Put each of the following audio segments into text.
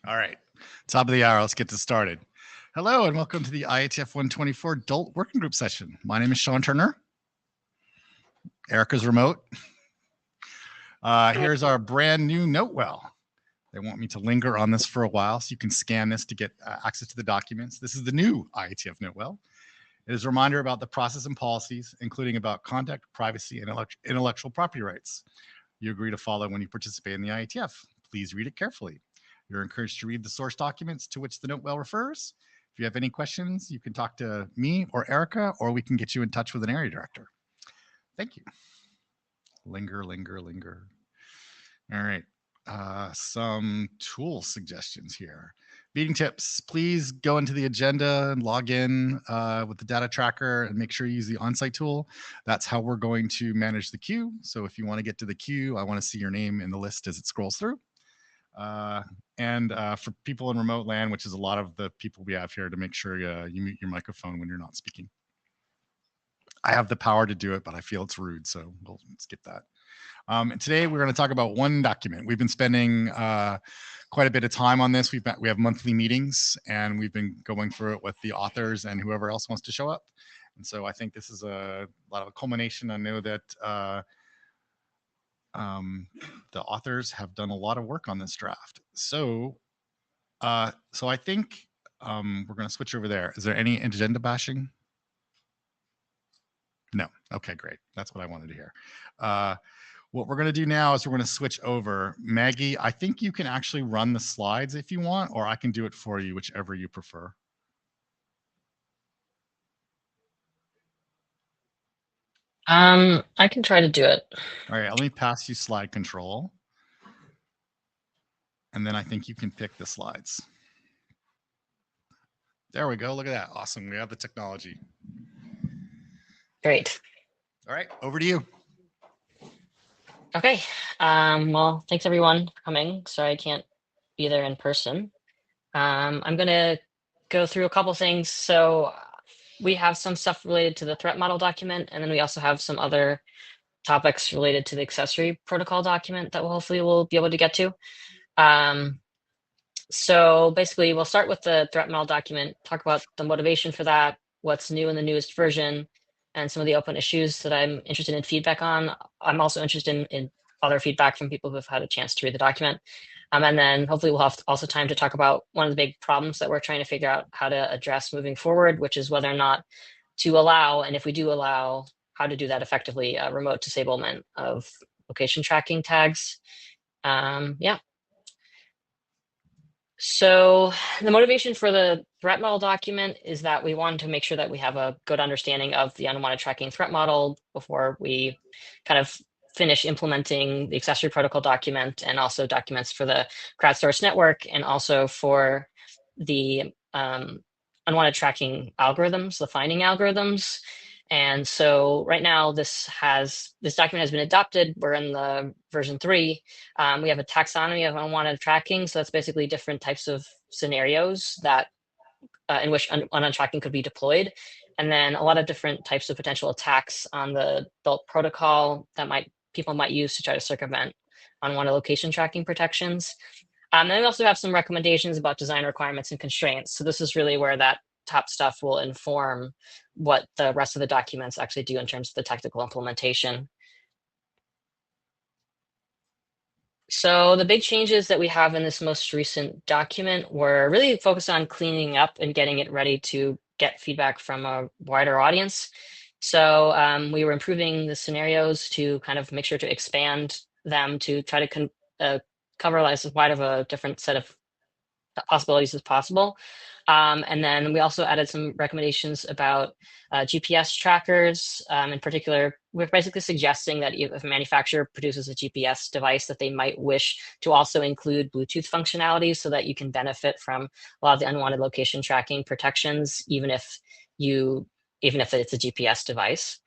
All right, top of the hour. Let's get this started. Hello and welcome to the IETF 124 DULT Working Group session. My name is Sean Turner. Erica's remote. Here's our brand new Notewell. They want me to linger on this for a while so you can scan this to get access to the documents. This is the new IETF Notewell. It is a reminder about the process and policies, including about conduct, privacy, and intellectual property rights you agree to follow when you participate in the IETF. Please read it carefully. You're encouraged to read the source documents to which the Notewell refers. If you have any questions, you can talk to me or Erica, or we can get you in touch with an area director. Thank you. Linger. All right. Some tool suggestions here. Meeting tips, please go into the agenda and log in with the data tracker and make sure you use the on-site tool. That's how we're going to manage the queue. So if you want to get to the queue, I want to see your name in the list as it scrolls through. And for people in remote land, which is a lot of the people we have here, to make sure you mute your microphone when you're not speaking. I have the power to do it, but I feel it's rude, so we'll skip that. And today we're going to talk about one document. We've been spending quite a bit of time on this. We have monthly meetings, and we've been going through it with the authors and whoever else wants to show up. And so I think this is a lot of a culmination. I know that the authors have done a lot of work on this draft. So I think we're going to switch over there. Is there any agenda bashing? No. Okay, great. That's what I wanted to hear. What we're going to do now is we're going to switch over. Maggie, I think you can actually run the slides if you want, or I can do it for you, whichever you prefer. I can try to do it. All right, let me pass you slide control. And then I think you can pick the slides. There we go. Look at that. Awesome. We have the technology. Great. All right, over to you. Okay. Well, thanks everyone for coming. Sorry I can't be there in person. I'm going to go through a couple things. So we have some stuff related to the threat model document, and then we also have some other topics related to the accessory protocol document that hopefully we'll be able to get to. So basically, we'll start with the threat model document, talk about the motivation for that, what's new in the newest version, and some of the open issues that I'm interested in feedback on. I'm also interested in other feedback from people who've had a chance to read the document. And then hopefully we'll have also time to talk about one of the big problems that we're trying to figure out how to address moving forward, which is whether or not to allow, and if we do allow, how to do that effectively, remote disablement of location tracking tags. Yeah. So the motivation for the threat model document is that we wanted to make sure that we have a good understanding of the unwanted tracking threat model before we kind of finish implementing the accessory protocol document, and also documents for the crowdsourced network, and also for the unwanted tracking algorithms, the finding algorithms. And so right now this document has been adopted. We're in the version 3. We have a taxonomy of unwanted tracking. So that's basically different types of scenarios that in which unwanted tracking could be deployed. And then a lot of different types of potential attacks on the DULT protocol that people might use to try to circumvent unwanted location tracking protections. And then we also have some recommendations about design requirements and constraints. So this is really where that top stuff will inform what the rest of the documents actually do in terms of the technical implementation. So the big changes that we have in this most recent document were really focused on cleaning up and getting it ready to get feedback from a wider audience. So we were improving the scenarios to kind of make sure to expand them to try to cover as wide of a different set of possibilities as possible. And then we also added some recommendations about GPS trackers. In particular, we're basically suggesting that if a manufacturer produces a GPS device, that they might wish to also include Bluetooth functionality so that you can benefit from a lot of the unwanted location tracking protections, even if it's a GPS device.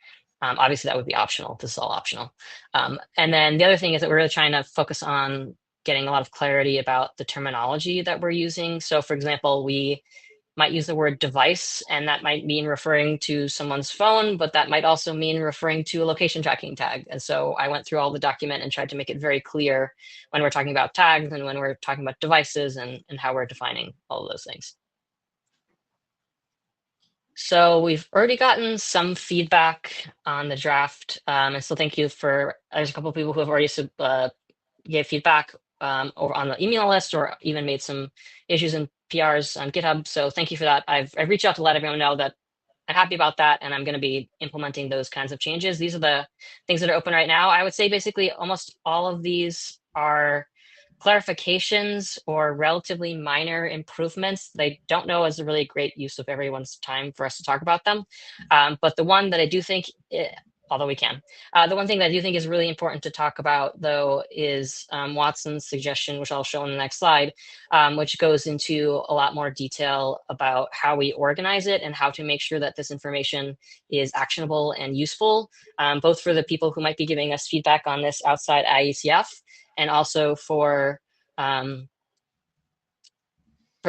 Obviously, that would be optional. This is all optional. And then the other thing is that we're really trying to focus on getting a lot of clarity about the terminology that we're using. So for example, we might use the word device, and that might mean referring to someone's phone, but that might also mean referring to a location tracking tag. And so I went through all the document and tried to make it very clear when we're talking about tags and when we're talking about devices and how we're defining all of those things. So we've already gotten some feedback on the draft, and so thank you for, there's a couple of people who have already gave feedback over on the email list, or even made some issues and PRs on GitHub. So thank you for that. I've reached out to let everyone know that I'm happy about that, and I'm going to be implementing those kinds of changes. These are the things that are open right now. I would say basically almost all of these are clarifications or relatively minor improvements. They don't know is a really great use of everyone's time for us to talk about them. But the one that I do think, although we can, the one thing that I do think is really important to talk about, though, is Watson's suggestion, which I'll show on the next slide, which goes into a lot more detail about how we organize it and how to make sure that this information is actionable and useful, both for the people who might be giving us feedback on this outside IETF, and also for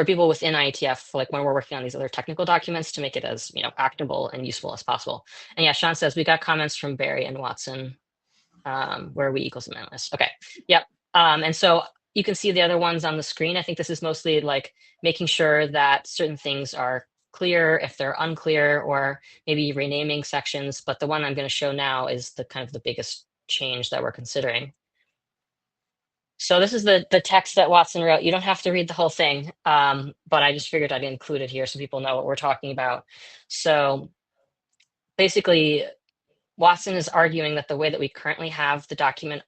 people within IETF, like when we're working on these other technical documents, to make it as actionable and useful as possible. And yeah, Sean says we got comments from Barry and Watson where we equals the list. Okay, yep. And so you can see the other ones on the screen. I think this is mostly like making sure that certain things are clear if they're unclear, or maybe renaming sections. But the one I'm going to show now is the kind of the biggest change that we're considering. So this is the text that Watson wrote. You don't have to read the whole thing, but I just figured I'd include it here so people know what we're talking about. So basically, Watson is arguing that the way that we currently have the document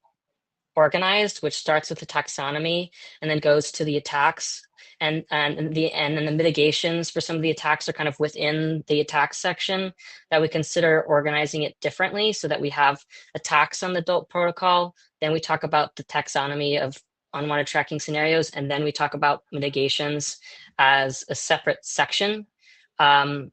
organized, which starts with the taxonomy and then goes to the attacks, and then the mitigations for some of the attacks are kind of within the attacks section, that we consider organizing it differently so that we have attacks on the DULT protocol, then we talk about the taxonomy of unwanted tracking scenarios, and then we talk about mitigations as a separate section. And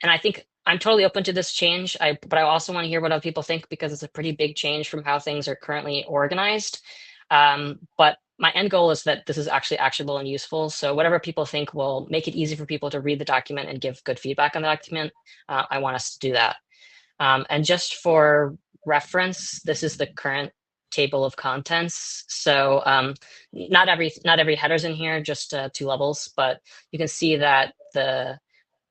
I think I'm totally open to this change, but I also want to hear what other people think, because it's a pretty big change from how things are currently organized. But my end goal is that this is actually actionable and useful. So whatever people think will make it easy for people to read the document and give good feedback on the document, I want us to do that. And just for reference, this is the current table of contents. So not every header's in here, just 2 levels, but you can see that the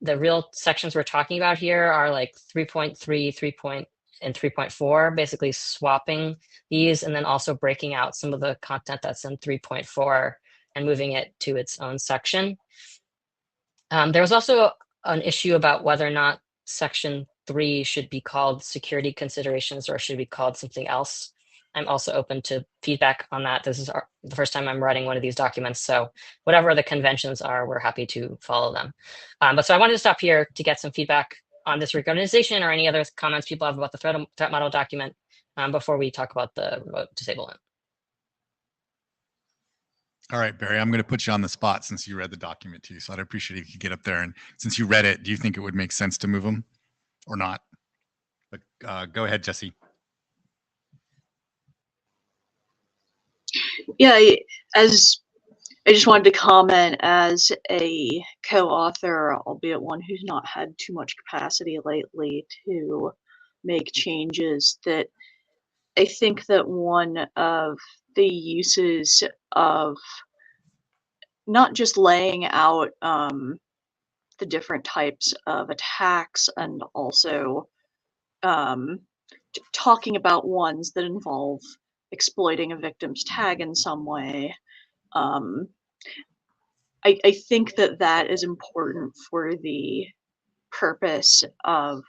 real sections we're talking about here are like 3.3, 3. And 3.4, basically swapping these, and then also breaking out some of the content that's in 3.4 and moving it to its own section. There was also an issue about whether or not section 3 should be called security considerations or should be called something else. I'm also open to feedback on that. This is the first time I'm writing one of these documents, so whatever the conventions are, we're happy to follow them. But so I wanted to stop here to get some feedback on this reorganization or any other comments people have about the threat model document before we talk about the remote disablement. All right, Barry, I'm going to put you on the spot since you read the document too. So I'd appreciate if you could get up there. And since you read it, do you think it would make sense to move them or not? But go ahead, Jesse. Yeah, as I just wanted to comment as a co-author, albeit one who's not had too much capacity lately to make changes, that I think that one of the uses of not just laying out the different types of attacks and also talking about ones that involve exploiting a victim's tag in some way, I think that that is important for the purpose of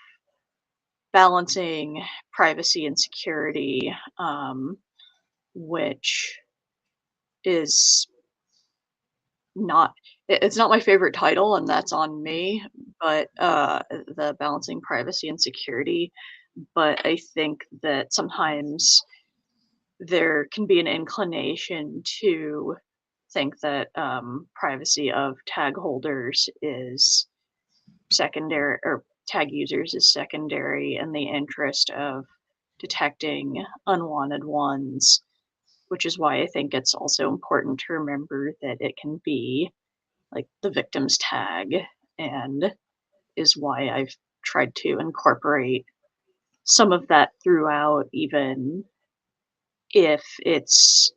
balancing privacy and security, which is not, it's not my favorite title, and that's on me, but the balancing privacy and security. But I think that sometimes there can be an inclination to think that privacy of tag holders is secondary, or tag users is secondary in the interest of detecting unwanted ones, which is why I think it's also important to remember that it can be like the victim's tag, and is why I've tried to incorporate some of that throughout, even if it's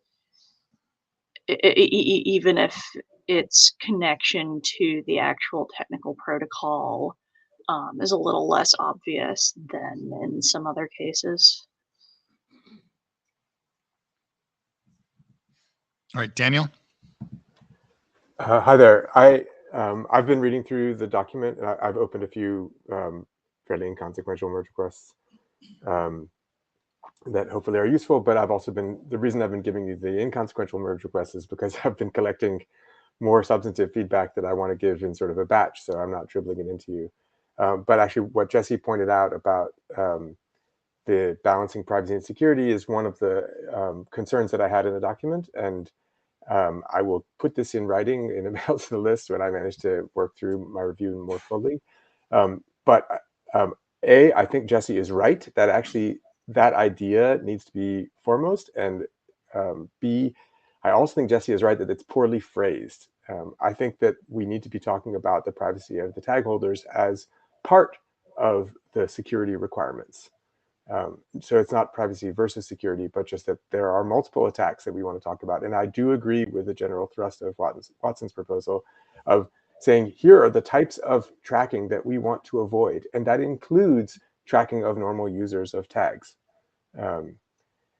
even if its connection to the actual technical protocol is a little less obvious than in some other cases. All right, Daniel. Hi there. I've been reading through the document, and I've opened a few fairly inconsequential merge requests that hopefully are useful. But the reason I've been giving you the inconsequential merge requests is because I've been collecting more substantive feedback that I want to give in sort of a batch, so I'm not dribbling it into you. But actually, what Jesse pointed out about the balancing privacy and security is one of the concerns that I had in the document, and I will put this in writing in a mail to the list when I manage to work through my review more fully. I think Jesse is right that actually that idea needs to be foremost, and B, I also think Jesse is right that it's poorly phrased. I think that we need to be talking about the privacy of the tag holders as part of the security requirements. So it's not privacy versus security, but just that there are multiple attacks that we want to talk about. And I do agree with the general thrust of Watson's proposal of saying, here are the types of tracking that we want to avoid. And that includes tracking of normal users of tags.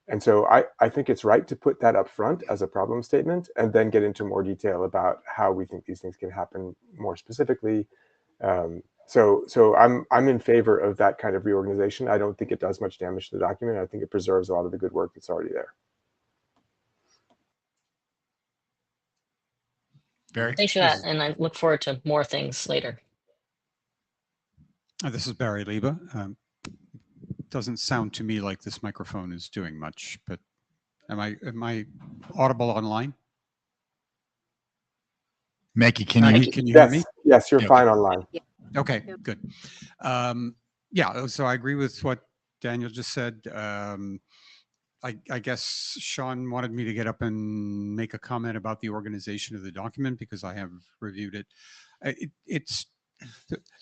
And so I think it's right to put that up front as a problem statement and then get into more detail about how we think these things can happen more specifically. So I'm in favor of that kind of reorganization. I don't think it does much damage to the document. I think it preserves a lot of the good work that's already there. Barry. Thanks for that, and I look forward to more things later. This is Barry Lieba. Doesn't sound to me like this microphone is doing much, but am I audible online? Maggie, can you hear me? Yes, you're fine online. Okay, good. Yeah, so I agree with what Daniel just said. I guess Sean wanted me to get up and make a comment about the organization of the document because I have reviewed it.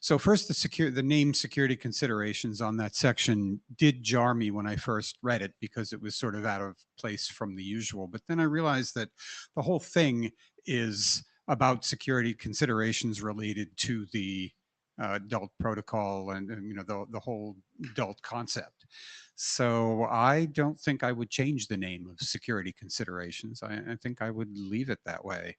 So first, the name security considerations on that section did jar me when I first read it because it was sort of out of place from the usual. But then I realized that the whole thing is about security considerations related to the DULT protocol and you know the whole DULT concept. So I don't think I would change the name of security considerations. I think I would leave it that way.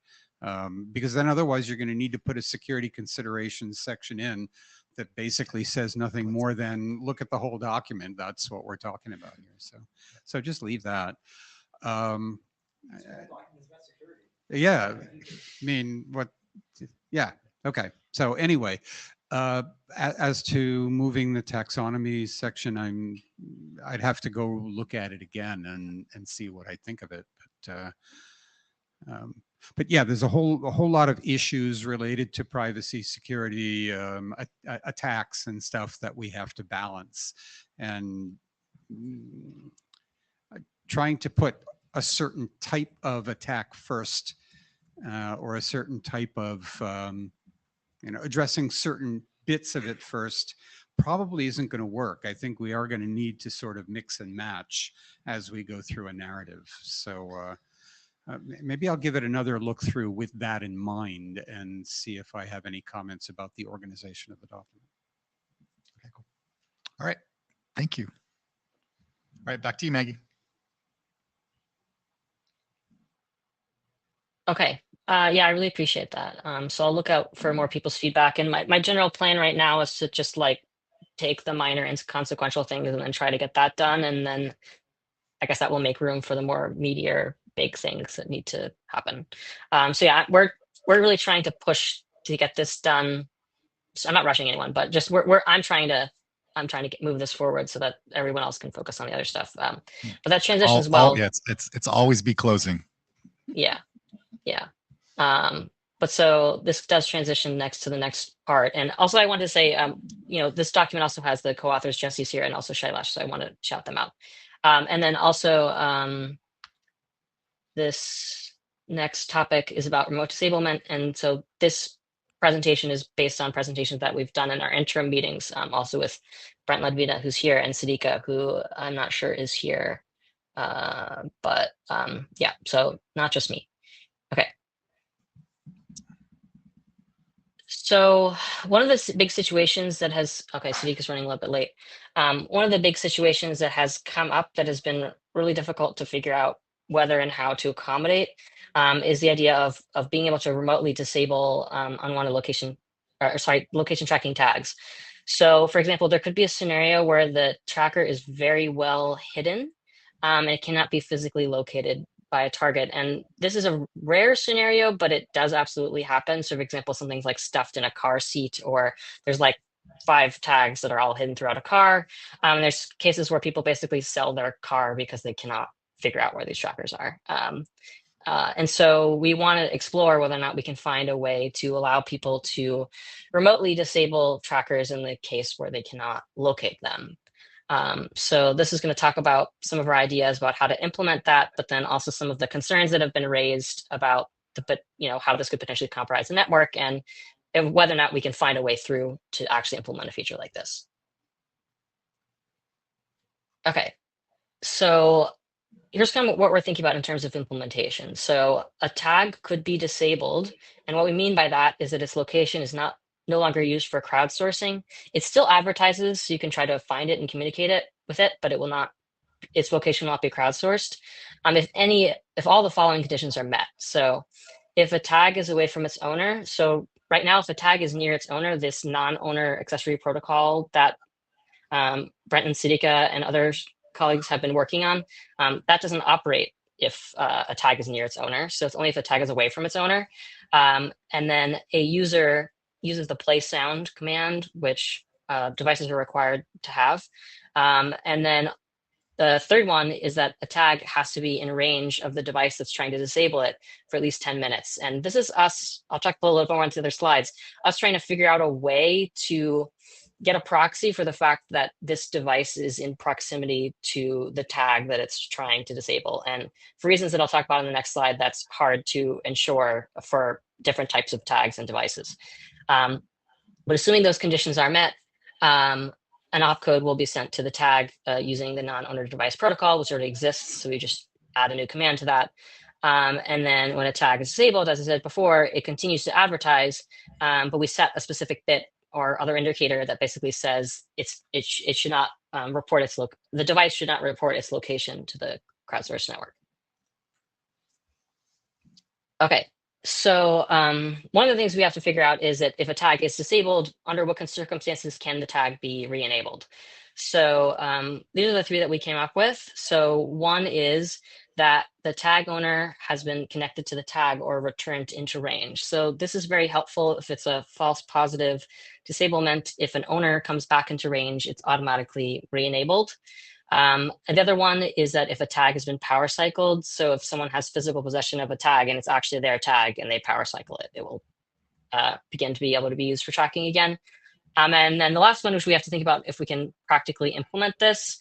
Because then otherwise you're going to need to put a security considerations section in that basically says nothing more than look at the whole document. That's what we're talking about here. So just leave that. Yeah, I mean, yeah, okay. So anyway, as to moving the taxonomy section, I'd have to go look at it again and see what I think of it. But yeah, there's a whole lot of issues related to privacy, security, attacks and stuff that we have to balance. And trying to put a certain type of attack first or a certain type of, addressing certain bits of it first probably isn't going to work. I think we are going to need to sort of mix and match as we go through a narrative. So maybe I'll give it another look through with that in mind and see if I have any comments about the organization of the document. Okay, cool. All right, thank you. All right, back to you, Maggie. Okay. Yeah, I really appreciate that. So I'll look out for more people's feedback. And my general plan right now is to just like take the minor inconsequential things and then try to get that done. And then I guess that will make room for the more meatier big things that need to happen. So yeah, we're really trying to push to get this done. So I'm not rushing anyone, but just I'm trying to move this forward so that everyone else can focus on the other stuff. But that transition as well. Yeah, it's always be closing. Yeah. But so this does transition next to the next part. And also I want to say, this document also has the co-authors Jesse's here and also Shailesh, so I want to shout them out. And then also next topic is about remote disablement. And so this presentation is based on presentations that we've done in our interim meetings, also with Brent Ledvina, who's here, and Sidika, who I'm not sure is here. But yeah, so not just me. Okay. So one of the big situations that has, okay, Sidika's running a little bit late. One of the big situations that has come up that has been really difficult to figure out whether and how to accommodate is the idea of being able to remotely disable unwanted location, or sorry, location tracking tags. So for example, there could be a scenario where the tracker is very well hidden and it cannot be physically located by a target. And this is a rare scenario, but it does absolutely happen. So for example, something's like stuffed in a car seat, or there's like 5 tags that are all hidden throughout a car. There's cases where people basically sell their car because they cannot figure out where these trackers are. And so we want to explore whether or not we can find a way to allow people to remotely disable trackers in the case where they cannot locate them. So this is going to talk about some of our ideas about how to implement that, but then also some of the concerns that have been raised about how this could potentially compromise the network, and whether or not we can find a way through to actually implement a feature like this. Okay, so here's kind of what we're thinking about in terms of implementation. So a tag could be disabled, and what we mean by that is that its location is no longer used for crowdsourcing. It still advertises, so you can try to find it and communicate it with it, but its location will not be crowdsourced. If all the following conditions are met. So if a tag is away from its owner, so right now, if a tag is near its owner, this non-owner accessory protocol that Brent and Sidika and other colleagues have been working on, that doesn't operate if a tag is near its owner. So it's only if a tag is away from its owner. And then a user uses the play sound command, which devices are required to have. And then the third one is that a tag has to be in range of the device that's trying to disable it for at least 10 minutes. And this is us, I'll talk a little bit more into the other slides, us trying to figure out a way to get a proxy for the fact that this device is in proximity to the tag that it's trying to disable. And for reasons that I'll talk about in the next slide, that's hard to ensure for different types of tags and devices. But assuming those conditions are met, an opcode will be sent to the tag using the non-owner device protocol, which already exists. So we just add a new command to that. And then when a tag is disabled, as I said before, it continues to advertise, but we set a specific bit or other indicator that basically says it should not report the device should not report its location to the crowdsourced network. Okay, so one of the things we have to figure out is that if a tag is disabled, under what circumstances can the tag be re-enabled? So these are the 3 that we came up with. So one is that the tag owner has been connected to the tag or returned into range. So this is very helpful if it's a false positive disablement. If an owner comes back into range, it's automatically re-enabled. And the other one is that if a tag has been power cycled, so if someone has physical possession of a tag and it's actually their tag and they power cycle it, it will begin to be able to be used for tracking again. And then the last one, which we have to think about if we can practically implement this,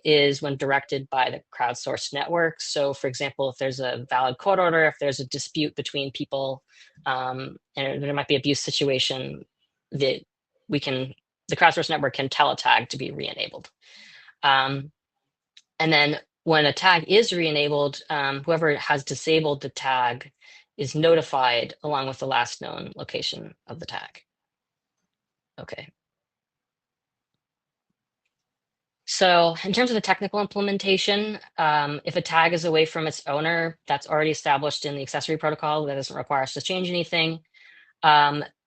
is when directed by the crowdsourced network. So for example, if there's a valid court order, if there's a dispute between people, and there might be abuse situation, that the crowdsourced network can tell a tag to be re-enabled. And then when a tag is re-enabled, whoever has disabled the tag is notified along with the last known location of the tag. Okay. So in terms of the technical implementation, if a tag is away from its owner, that's already established in the accessory protocol. That doesn't require us to change anything.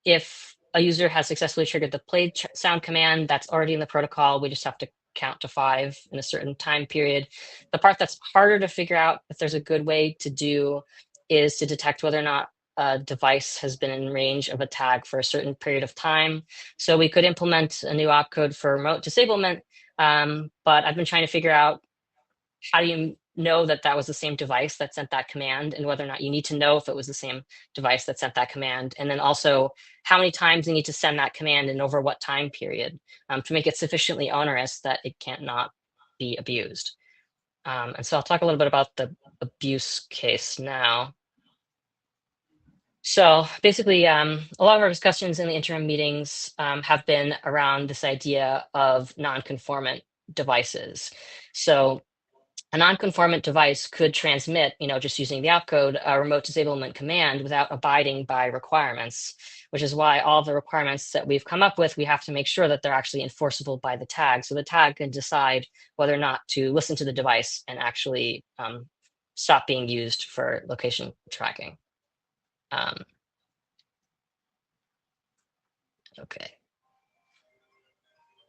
If a user has successfully triggered the play sound command, that's already in the protocol. We just have to count to 5 in a certain time period. The part that's harder to figure out if there's a good way to do is to detect whether or not a device has been in range of a tag for a certain period of time. So we could implement a new opcode for remote disablement, but I've been trying to figure out how do you know that that was the same device that sent that command, and whether or not you need to know if it was the same device that sent that command, and then also how many times you need to send that command and over what time period to make it sufficiently onerous that it can't not be abused. And so I'll talk a little bit about the abuse case now. So basically, a lot of our discussions in the interim meetings have been around this idea of non-conformant devices. So a non-conformant device could transmit, just using the opcode, a remote disablement command without abiding by requirements, which is why all the requirements that we've come up with, we have to make sure that they're actually enforceable by the tag. So the tag can decide whether or not to listen to the device and actually stop being used for location tracking. Okay.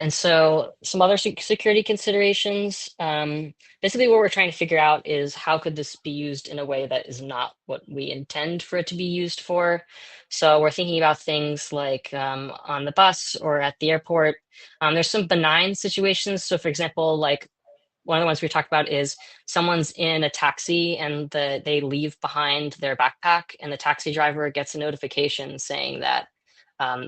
And so some other security considerations, basically what we're trying to figure out is how could this be used in a way that is not what we intend for it to be used for. So we're thinking about things like on the bus or at the airport. There's some benign situations. So for example, like one of the ones we talked about is someone's in a taxi and they leave behind their backpack, and the taxi driver gets a notification saying that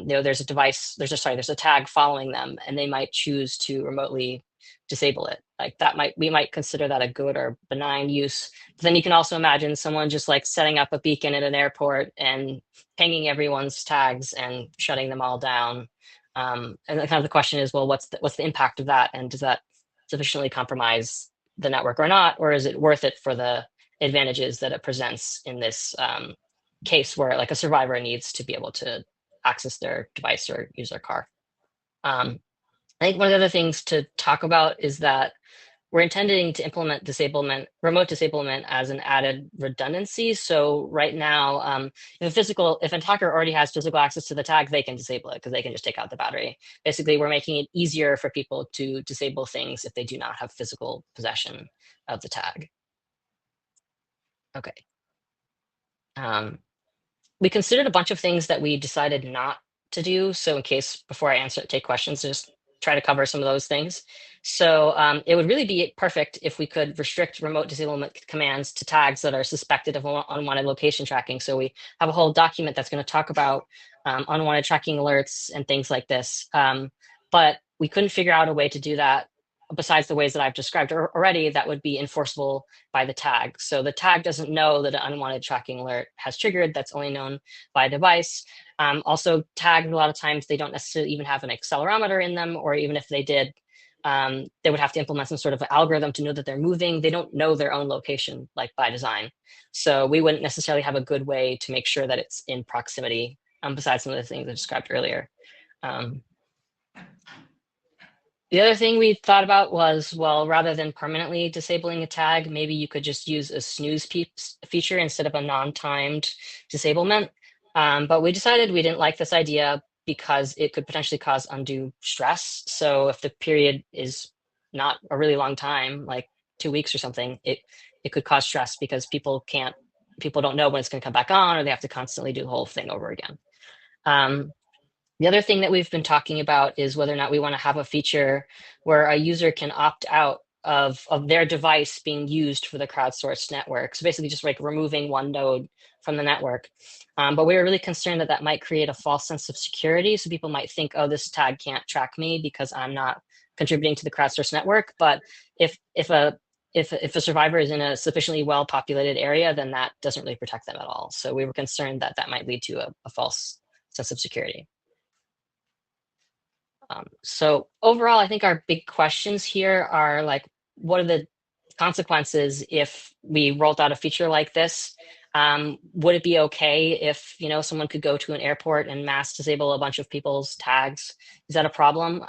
there's a tag following them, and they might choose to remotely disable it. Like we might consider that a good or benign use. But then you can also imagine someone just like setting up a beacon at an airport and pinging everyone's tags and shutting them all down. And kind of the question is, well, what's the impact of that, and does that sufficiently compromise the network or not, or is it worth it for the advantages that it presents in this case where like a survivor needs to be able to access their device or use their car. I think one of the other things to talk about is that we're intending to implement remote disablement as an added redundancy. So right now, if an attacker already has physical access to the tag, they can disable it because they can just take out the battery. Basically, we're making it easier for people to disable things if they do not have physical possession of the tag. Okay. We considered a bunch of things that we decided not to do. So in case, before I take questions, just try to cover some of those things. So it would really be perfect if we could restrict remote disablement commands to tags that are suspected of unwanted location tracking. So we have a whole document that's going to talk about unwanted tracking alerts and things like this. But we couldn't figure out a way to do that besides the ways that I've described already that would be enforceable by the tag. So the tag doesn't know that an unwanted tracking alert has triggered. That's only known by a device. Also, tags, a lot of times, they don't necessarily even have an accelerometer in them, or even if they did, they would have to implement some sort of algorithm to know that they're moving. They don't know their own location, like by design. So we wouldn't necessarily have a good way to make sure that it's in proximity, besides some of the things I described earlier. The other thing we thought about was, well, rather than permanently disabling a tag, maybe you could just use a snooze feature instead of a non-timed disablement. But we decided we didn't like this idea because it could potentially cause undue stress. So if the period is not a really long time, like 2 weeks or something, it could cause stress because people don't know when it's going to come back on, or they have to constantly do the whole thing over again. The other thing that we've been talking about is whether or not we want to have a feature where a user can opt out of their device being used for the crowdsourced network. So basically just like removing one node from the network. But we were really concerned that that might create a false sense of security. So people might think, oh, this tag can't track me because I'm not contributing to the crowdsourced network. But if a survivor is in a sufficiently well-populated area, then that doesn't really protect them at all. So we were concerned that that might lead to a false sense of security. So overall, I think our big questions here are like, what are the consequences if we rolled out a feature like this? Would it be okay if someone could go to an airport and mass disable a bunch of people's tags? Is that a problem?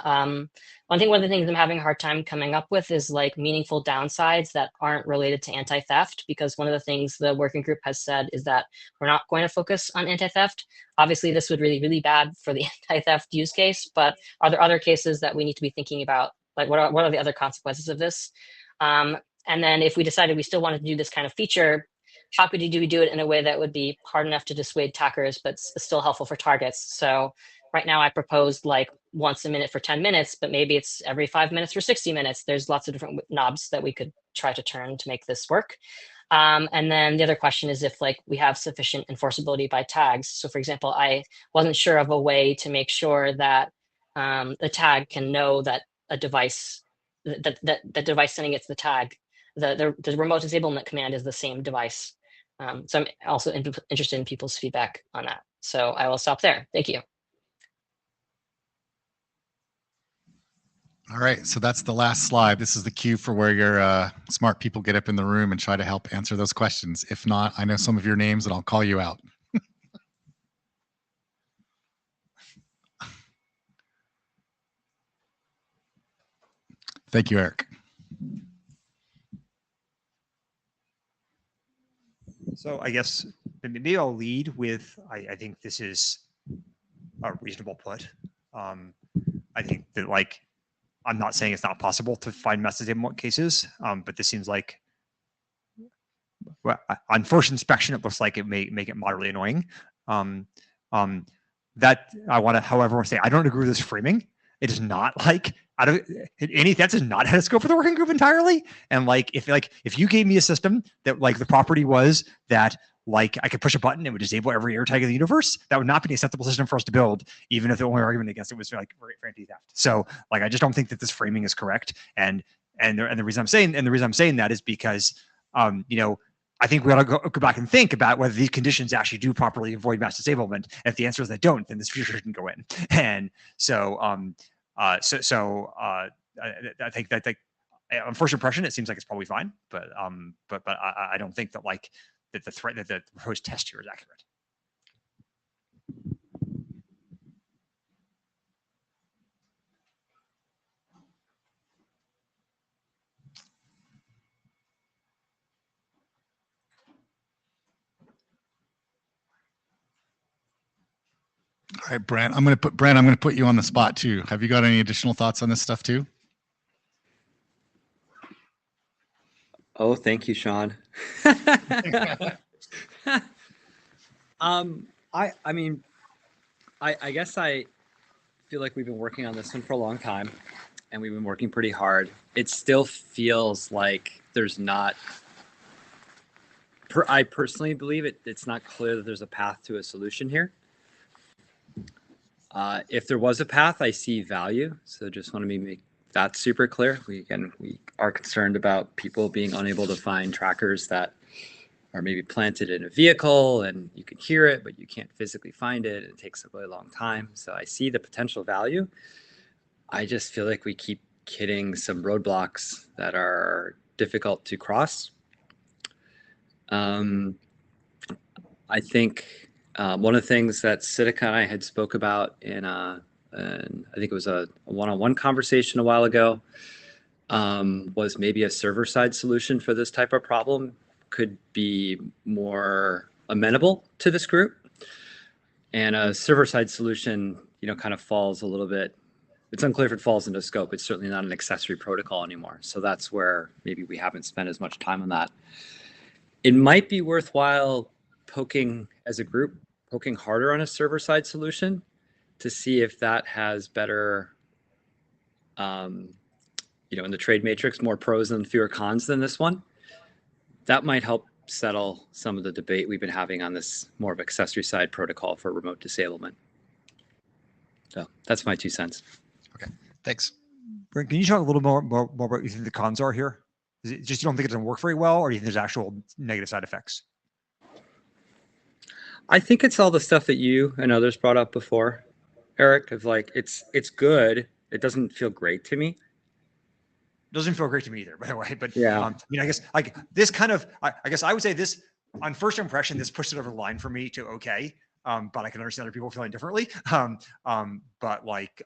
I think one of the things I'm having a hard time coming up with is like meaningful downsides that aren't related to anti-theft, because one of the things the working group has said is that we're not going to focus on anti-theft. Obviously, this would really, really bad for the anti-theft use case, but are there other cases that we need to be thinking about? Like what are the other consequences of this? And then if we decided we still wanted to do this kind of feature, how could we do it in a way that would be hard enough to dissuade attackers, but still helpful for targets? So right now I proposed like once a minute for 10 minutes, but maybe it's every 5 minutes for 60 minutes. There's lots of different knobs that we could try to turn to make this work. And then the other question is if like we have sufficient enforceability by tags. So for example, I wasn't sure of a way to make sure that the tag can know that a device, that the device sending it to the tag, the remote disablement command is the same device. So I'm also interested in people's feedback on that. So I will stop there. Thank you. All right, so that's the last slide. This is the cue for where your smart people get up in the room and try to help answer those questions. If not, I know some of your names and I'll call you out. Thank you, Eric. So I guess maybe I'll lead with, I think this is a reasonable put. I think that, like, I'm not saying it's not possible to find mass disablement cases, but this seems like, well, on first inspection, it looks like it may make it moderately annoying. That I want to, however, say I don't agree with this framing. It is not like, that does not have a scope for the working group entirely. And like, if you gave me a system that, like, the property was that, like, I could push a button, it would disable every air tag in the universe, that would not be an acceptable system for us to build, even if the only argument against it was like for anti-theft. So, like, I just don't think that this framing is correct. And the reason I'm saying that is because, you know, I think we ought to go back and think about whether these conditions actually do properly avoid mass disablement. And if the answer is they don't, then this feature shouldn't go in. And so, I think that, on first impression, it seems like it's probably fine, but I don't think that, like, that the proposed test here is accurate. All right, Brent, I'm going to put you on the spot too. Have you got any additional thoughts on this stuff too? Oh, thank you, Sean. I mean, I guess I feel like we've been working on this one for a long time, and we've been working pretty hard. It still feels like there's not. I personally believe it's not clear that there's a path to a solution here. If there was a path, I see value. So just want to make that super clear. We are concerned about people being unable to find trackers that are maybe planted in a vehicle and you can hear it, but you can't physically find it. It takes a really long time. So I see the potential value. I just feel like we keep hitting some roadblocks that are difficult to cross. I think one of the things that Siddika and I had spoke about in I think it was a one-on-one conversation a while ago, was maybe a server-side solution for this type of problem could be more amenable to this group. And a server-side solution, you know, kind of falls a little bit, it's unclear if it falls into scope. It's certainly not an accessory protocol anymore. So that's where maybe we haven't spent as much time on that. It might be worthwhile as a group, poking harder on a server-side solution to see if that has better, you know, in the trade matrix, more pros and fewer cons than this one. That might help settle some of the debate we've been having on this more of accessory side protocol for remote disablement. So that's my 2 cents. Okay, thanks. Brent, can you talk a little more about what you think the cons are here? Is it just you don't think it doesn't work very well, or do you think there's actual negative side effects? I think it's all the stuff that you and others brought up before, Eric, of like, it's good. It doesn't feel great to me. It doesn't feel great to me either, by the way. But yeah, I mean, I guess like this kind of, I guess I would say this on first impression, this pushed it over the line for me to okay. But I can understand other people feeling differently. But like,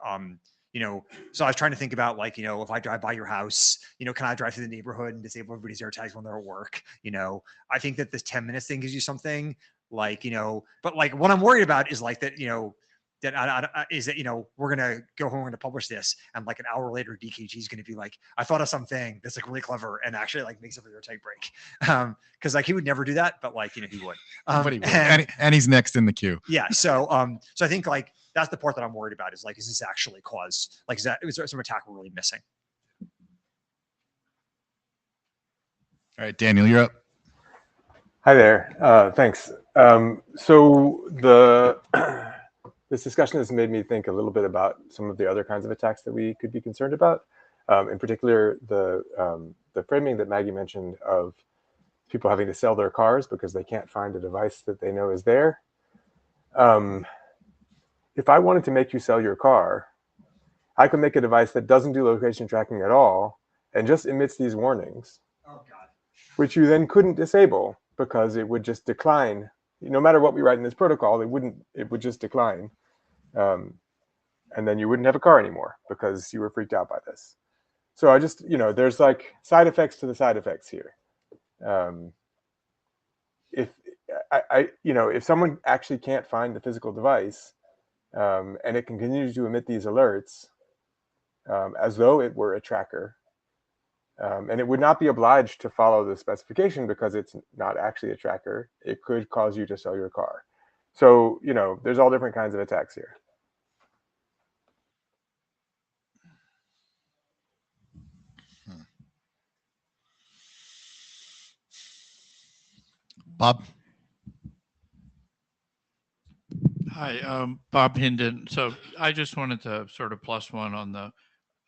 you know, so I was trying to think about, like, you know, if I drive by your house, you know, can I drive through the neighborhood and disable everybody's air tags when they're at work? You know, I think that this 10 minutes thing gives you something, like, you know, but like what I'm worried about is like that, you know, that is that, you know, we're going to go home, we're going to publish this. And like an hour later, DKG is going to be like, I thought of something that's like really clever and actually like makes up your tag break. Cause like he would never do that, but like, you know, he would. But he would. And he's next in the queue. Yeah. So I think like, that's the part that I'm worried about is like, is this actually cause, like, is there some attack we're really missing? All right, Daniel, you're up. Hi there. Thanks. So this discussion has made me think a little bit about some of the other kinds of attacks that we could be concerned about. In particular, the framing that Maggie mentioned of people having to sell their cars because they can't find a device that they know is there. If I wanted to make you sell your car, I could make a device that doesn't do location tracking at all and just emits these warnings, Oh God. which you then couldn't disable because it would just decline. No matter what we write in this protocol, it would just decline. And then you wouldn't have a car anymore because you were freaked out by this. So I just, there's like side effects to the side effects here. If someone actually can't find the physical device, and it can continue to emit these alerts as though it were a tracker, and it would not be obliged to follow the specification because it's not actually a tracker, it could cause you to sell your car. So, there's all different kinds of attacks here. Bob? Hi, Bob Hinden. So I just wanted to sort of plus one on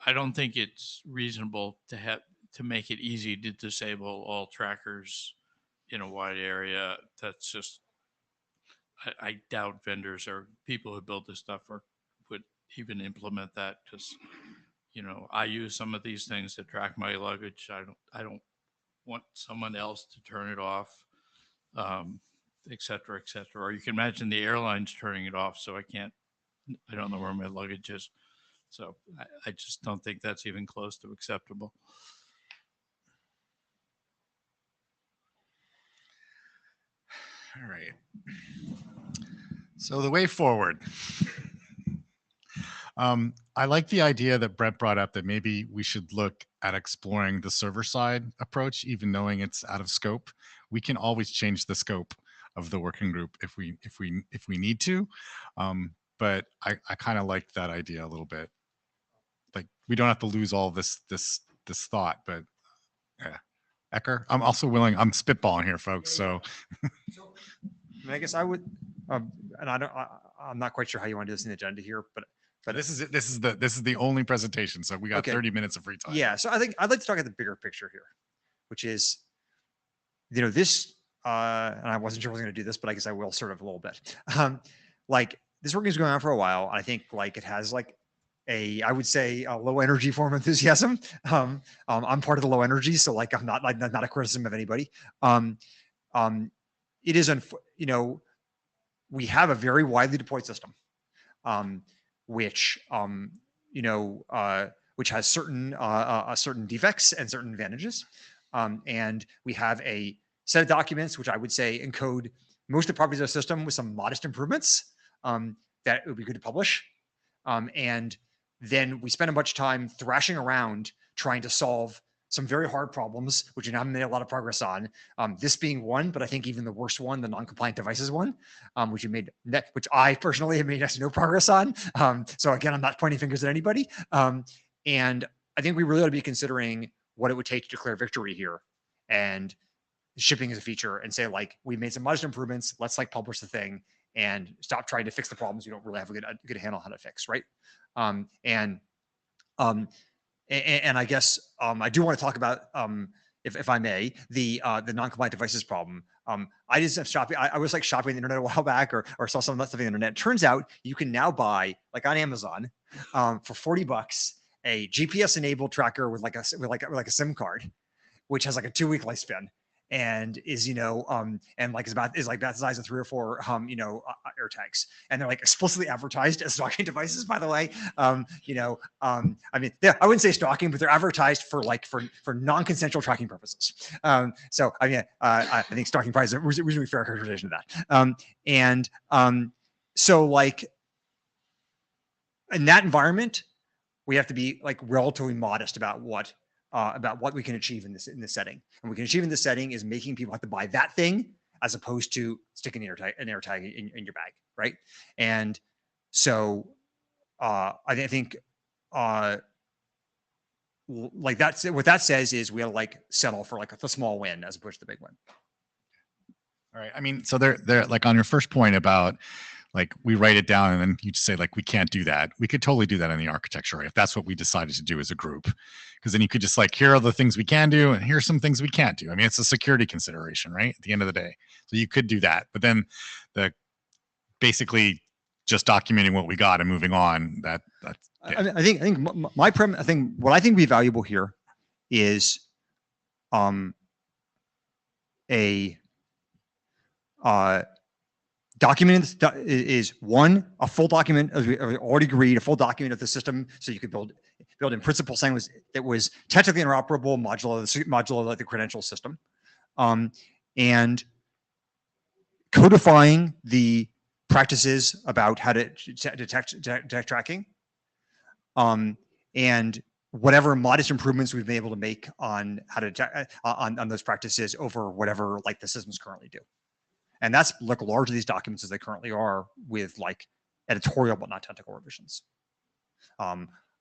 I don't think it's reasonable to make it easy to disable all trackers in a wide area. That's just, I doubt vendors or people who build this stuff would even implement that, because, I use some of these things to track my luggage. I don't want someone else to turn it off. Et cetera, et cetera. Or you can imagine the airlines turning it off, so I don't know where my luggage is. So I just don't think that's even close to acceptable. All right. So the way forward. I like the idea that Brett brought up that maybe we should look at exploring the server side approach, even knowing it's out of scope. We can always change the scope of the working group if we need to. But I kind of like that idea a little bit. Like, we don't have to lose all this thought, but yeah. Ecker, I'm also willing, I'm spitballing here, folks. So I guess I would, and I'm not quite sure how you want to do this in the agenda here, but this is the only presentation. So we got Okay. 30 minutes of free time. Yeah. So I think I'd like to talk about the bigger picture here, which is, this, and I wasn't sure I was going to do this, but I guess I will sort of a little bit. Like, this work is going on for a while. I think like it has like I would say a low energy form of enthusiasm. I'm part of the low energy, so like I'm not not a criticism of anybody. It is, we have a very widely deployed system, which has certain defects and certain advantages, and we have a set of documents which I would say encode most of the properties of the system with some modest improvements that it would be good to publish, and then we spend a bunch of time thrashing around trying to solve some very hard problems, which we haven't made a lot of progress on. This being one, but I think even the worst one, the non-compliant devices one, which I personally have made no progress on. So again, I'm not pointing fingers at anybody. And I think we really ought to be considering what it would take to declare victory here, and shipping as a feature, and say like, we made some modest improvements. Let's like publish the thing and stop trying to fix the problems you don't really have a good handle on how to fix, right? And I guess I do want to talk about, if I may, the non-compliant devices problem. I did some shopping. I was like shopping on the internet a while back, or saw some of that stuff on the internet. Turns out you can now buy, like on Amazon, for $40, a GPS-enabled tracker with like a SIM card, which has like a 2-week lifespan, and is and like is about the size of 3 or 4 air tags, and they're like explicitly advertised as stalking devices, by the way. I mean, I wouldn't say stalking, but they're advertised for non-consensual tracking purposes. So I mean, I think stalking probably is a reasonably fair characterization of that. So like in that environment, we have to be like relatively modest about what we can achieve in this setting. And what we can achieve in this setting is making people have to buy that thing as opposed to sticking an air tag in your bag, right? And so I think like that's what that says is we gotta like settle for like a small win as opposed to the big win. All right. I mean, so they're like on your first point about like we write it down and then you just say like, we can't do that. We could totally do that in the architecture array if that's what we decided to do as a group. Because then you could just like, here are the things we can do and here's some things we can't do. I mean, it's a security consideration, right? At the end of the day. So you could do that. But then the basically just documenting what we got and moving on, that's yeah. I think my I think what I think would be valuable here is a document is one, a full document, as we already agreed, a full document of the system, so you could build in principle saying that was technically interoperable modular like the credential system, and codifying the practices about how to detect tracking, and whatever modest improvements we've been able to make on how to on those practices over whatever like the systems currently do. And that's like large of these documents as they currently are with like editorial but not technical revisions.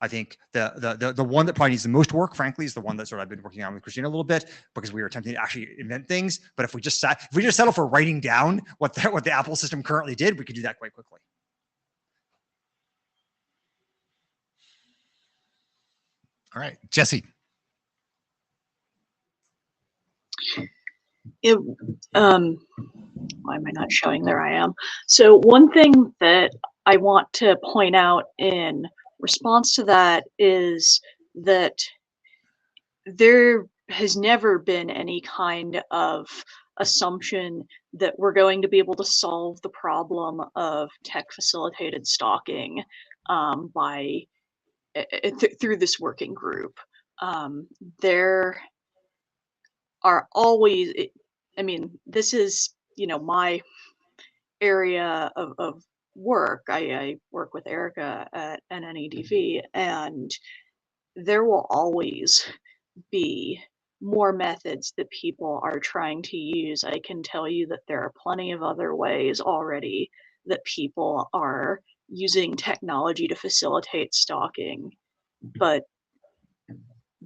I think the one that probably needs the most work, frankly, is the one that sort of I've been working on with Christina a little bit, because we were attempting to actually invent things. But if we just settle for writing down what the Apple system currently did, we could do that quite quickly. All right, Jesse. Why am I not showing? There I am. So one thing that I want to point out in response to that is that there has never been any kind of assumption that we're going to be able to solve the problem of tech facilitated stalking through this working group. There are always, I mean, this is, my area of work. I work with Erica at NNEDV, and there will always be more methods that people are trying to use. I can tell you that there are plenty of other ways already that people are using technology to facilitate stalking, but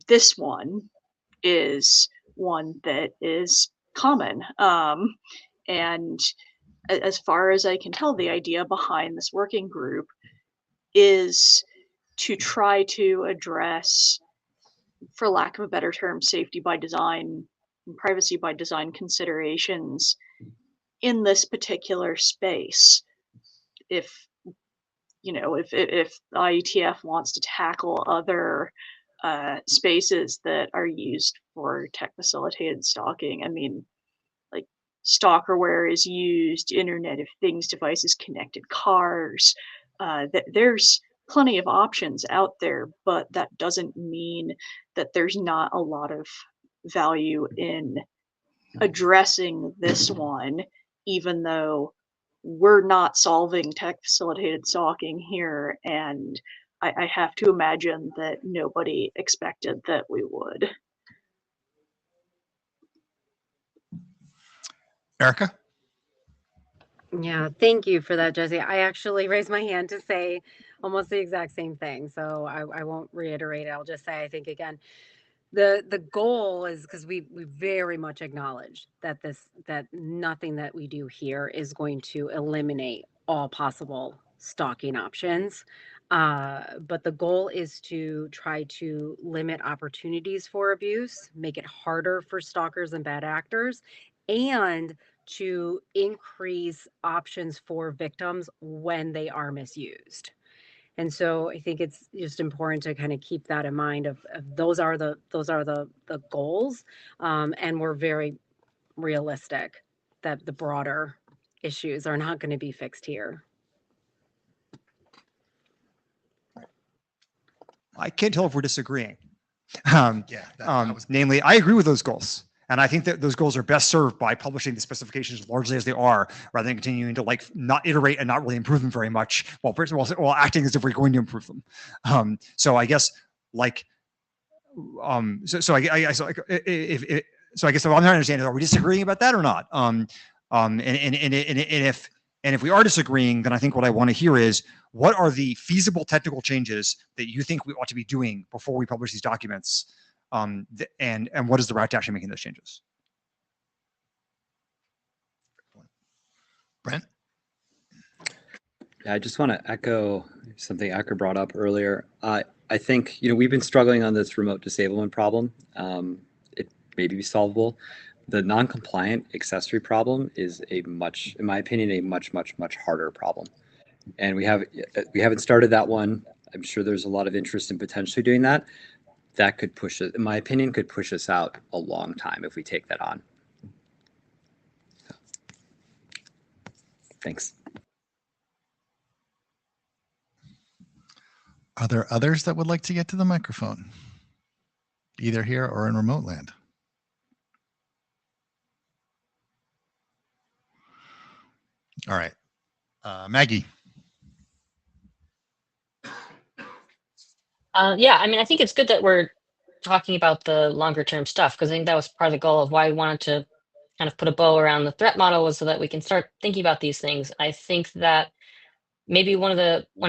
this one is one that is common. And as far as I can tell, the idea behind this working group is to try to address, for lack of a better term, safety by design and privacy by design considerations in this particular space. If IETF wants to tackle other spaces that are used for tech facilitated stalking, I mean, like stalkerware is used, Internet of Things devices, connected cars. There's plenty of options out there, but that doesn't mean that there's not a lot of value in addressing this one, even though we're not solving tech facilitated stalking here, and I have to imagine that nobody expected that we would. Erica? Yeah, thank you for that, Jesse. I actually raised my hand to say almost the exact same thing, so I won't reiterate it. I'll just say I think again, the goal is, because we very much acknowledge that nothing that we do here is going to eliminate all possible stalking options. But the goal is to try to limit opportunities for abuse, make it harder for stalkers and bad actors, and to increase options for victims when they are misused. And so I think it's just important to kind of keep that in mind of those are the goals. And we're very realistic that the broader issues are not going to be fixed here. I can't tell if we're disagreeing. Yeah. Namely, I agree with those goals. And I think that those goals are best served by publishing the specifications largely as they are, rather than continuing to like not iterate and not really improve them very much while acting as if we're going to improve them. So I guess like, I guess if I'm not understanding, are we disagreeing about that or not? And if we are disagreeing, then I think what I want to hear is, what are the feasible technical changes that you think we ought to be doing before we publish these documents? And what is the route to actually making those changes? Brent? Yeah, I just want to echo something Acker brought up earlier. I think, we've been struggling on this remote disablement problem. It may be solvable. The non-compliant accessory problem is in my opinion, a much harder problem. And we haven't started that one. I'm sure there's a lot of interest in potentially doing that. That could push it, in my opinion, could push us out a long time if we take that on. Thanks. Are there others that would like to get to the microphone, either here or in remote land? All right, Maggie. Yeah, I mean, I think it's good that we're talking about the longer term stuff, because I think that was part of the goal of why we wanted to kind of put a bow around the threat model, was so that we can start thinking about these things. I think that maybe when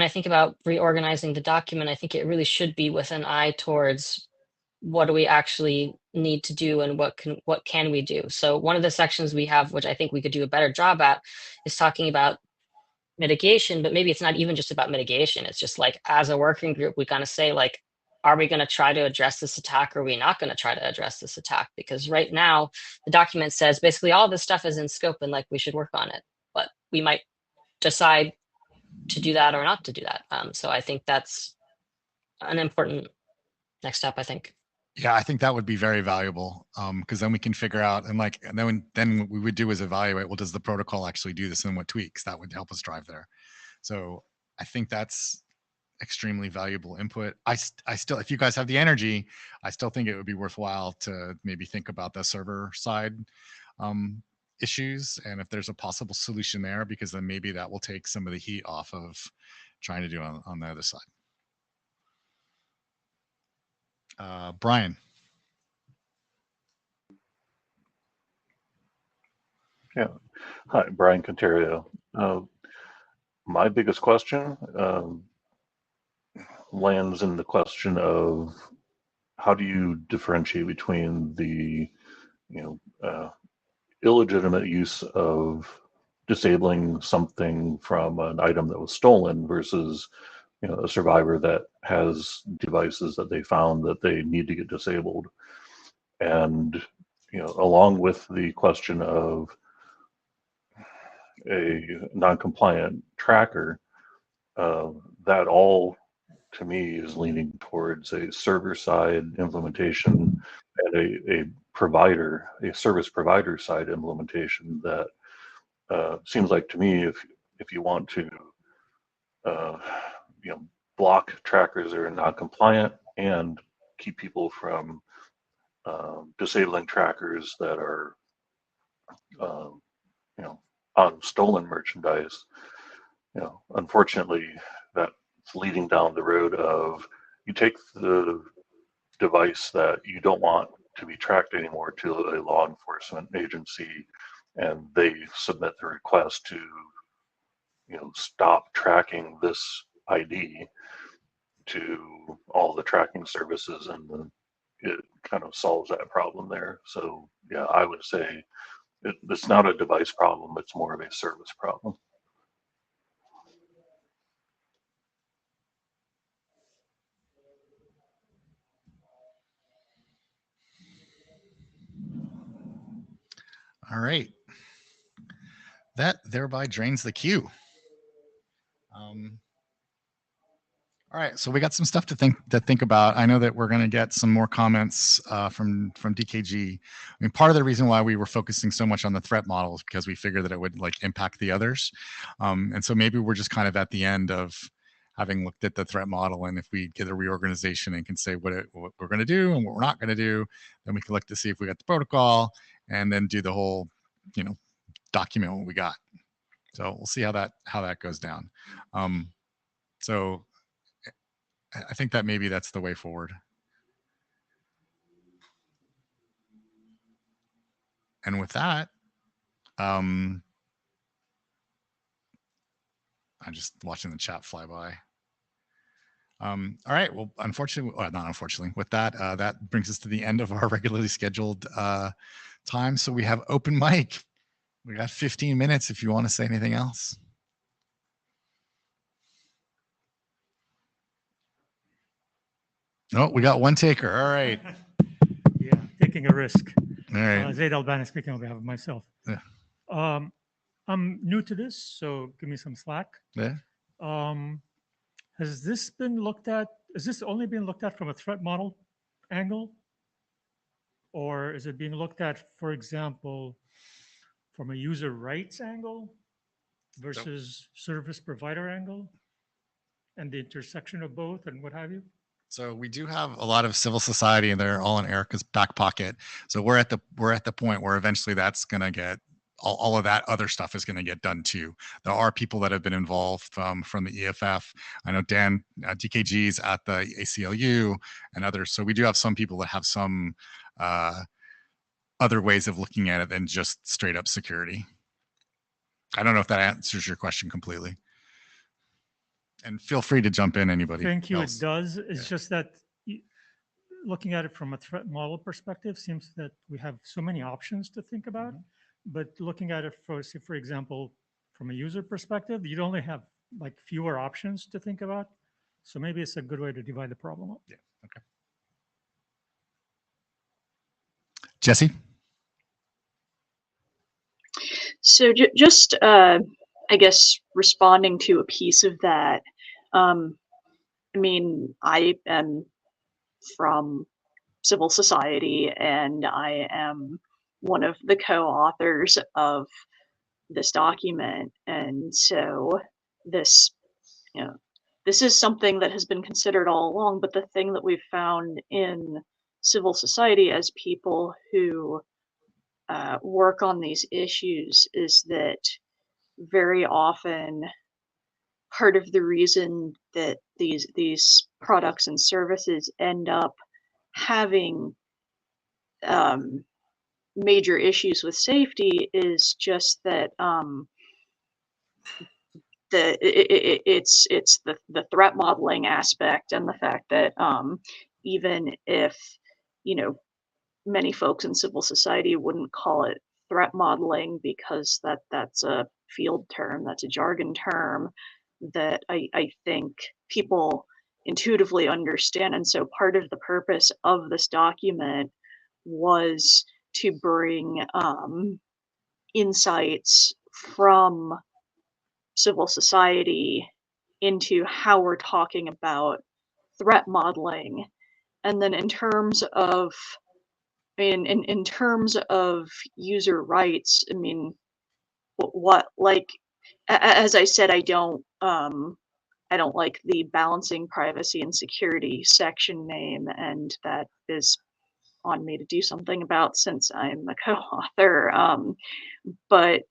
I think about reorganizing the document, I think it really should be with an eye towards what do we actually need to do and what can we do. So one of the sections we have, which I think we could do a better job at, is talking about mitigation, but maybe it's not even just about mitigation. It's just like, as a working group, we kind of say, like, are we going to try to address this attack, or are we not going to try to address this attack? Because right now the document says basically all this stuff is in scope and like we should work on it, but we might decide to do that or not to do that. So I think that's an important next step, I think. Yeah, I think that would be very valuable, because then we can figure out, and then what we would do is evaluate, well, does the protocol actually do this, and what tweaks that would help us drive there. So I think that's extremely valuable input. I still, if you guys have the energy, I still think it would be worthwhile to maybe think about the server side issues, and if there's a possible solution there, because then maybe that will take some of the heat off of trying to do on the other side. Brian. Yeah. Hi, Brian Conterio. My biggest question lands in the question of how do you differentiate between the illegitimate use of disabling something from an item that was stolen versus a survivor that has devices that they found that they need to get disabled. And along with the question of a non-compliant tracker, that all to me is leaning towards a server-side implementation and a service provider side implementation that seems like to me, if you want to block trackers that are not compliant and keep people from disabling trackers that are on stolen merchandise, unfortunately that's leading down the road of, you take the device that you don't want to be tracked anymore to a law enforcement agency, and they submit the request to stop tracking this ID to all the tracking services, and it kind of solves that problem there. So yeah, I would say it's not a device problem, it's more of a service problem. All right. That thereby drains the queue. All right, so we got some stuff to think about. I know that we're going to get some more comments from DKG. I mean, part of the reason why we were focusing so much on the threat model is because we figured that it would impact the others, and so maybe we're just kind of at the end of having looked at the threat model, and if we get a reorganization and can say what we're going to do and what we're not going to do, then we can look to see if we got the protocol, and then do the whole, document what we got. So we'll see how that goes down. So I think that maybe that's the way forward. And with that, I'm just watching the chat fly by. All right. Well, unfortunately, not unfortunately, with that, that brings us to the end of our regularly scheduled time. So we have open mic. We got 15 minutes if you want to say anything else. Oh, we got one taker. All right. Yeah, taking a risk. All right. Zaid Albani speaking on behalf of myself. Yeah. I'm new to this, so give me some slack. Yeah. Has this been looked at? Has this only been looked at from a threat model angle? Or is it being looked at, for example, from a user rights angle versus service provider angle, and the intersection of both and what have you? So we do have a lot of civil society, and they're all in Erica's back pocket. So we're at the point where eventually that's going to get all of that other stuff is going to get done too. There are people that have been involved from the EFF. I know Dan DKG's at the ACLU and others. So we do have some people that have some other ways of looking at it than just straight up security. I don't know if that answers your question completely. And feel free to jump in, anybody. Thank you. else. It does. It's just that looking at it from a threat model perspective seems that we have so many options to think about. But looking at it for, say, for example, from a user perspective, you'd only have like fewer options to think about. So maybe it's a good way to divide the problem up. Yeah. Okay. Jesse? So just, I guess, responding to a piece of that, I mean, I am from civil society, and I am one of the co-authors of this document. And so this, you know, this is something that has been considered all along, but the thing that we've found in civil society as people who work on these issues is that very often part of the reason that these products and services end up having major issues with safety is just that it's the threat modeling aspect, and the fact that even if, you know, many folks in civil society wouldn't call it threat modeling because that's a field term, that's a jargon term that I think people intuitively understand. And so part of the purpose of this document was to bring insights from civil society into how we're talking about threat modeling. And then in terms of, in terms of user rights, I mean, what like, as I said, I don't like the balancing privacy and security section name, and that is on me to do something about since I'm a co-author. But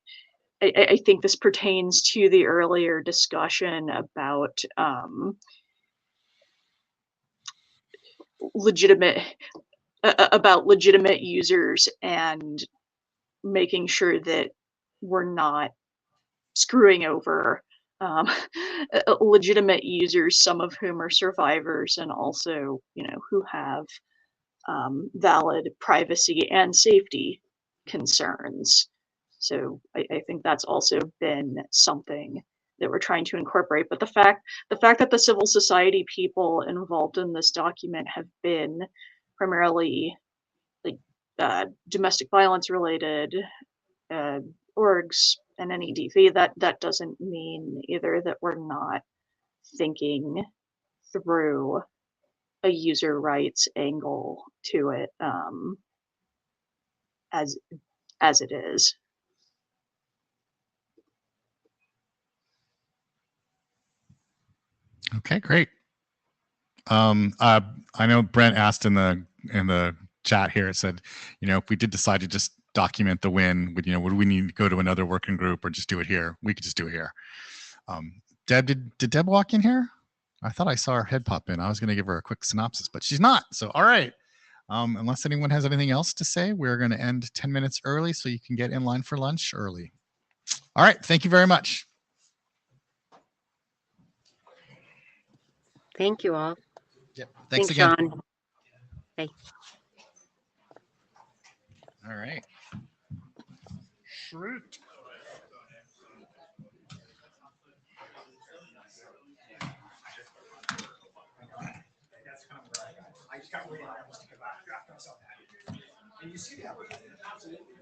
I think this pertains to the earlier discussion about legitimate users and making sure that we're not screwing over legitimate users, some of whom are survivors, and also, you know, who have valid privacy and safety concerns. So I think that's also been something that we're trying to incorporate. But the fact that the civil society people involved in this document have been primarily like domestic violence related orgs and NEDV, that doesn't mean either that we're not thinking through a user rights angle to it as it is. Okay, great. I know Brent asked in the chat here, it said, you know, if we did decide to just document the win, would we need to go to another working group or just do it here? We could just do it here. Deb, did Deb walk in here? I thought I saw her head pop in. I was going to give her a quick synopsis, but she's not. So, all right. Unless anyone has anything else to say, we're going to end 10 minutes early so you can get in line for lunch early. All right. Thank you very much. Thank you all. Yep. Thanks again. Sean. Bye. All right. Shoot. That's kind of where I got got really high, I was to go back, draft myself out. And you see that, absolutely.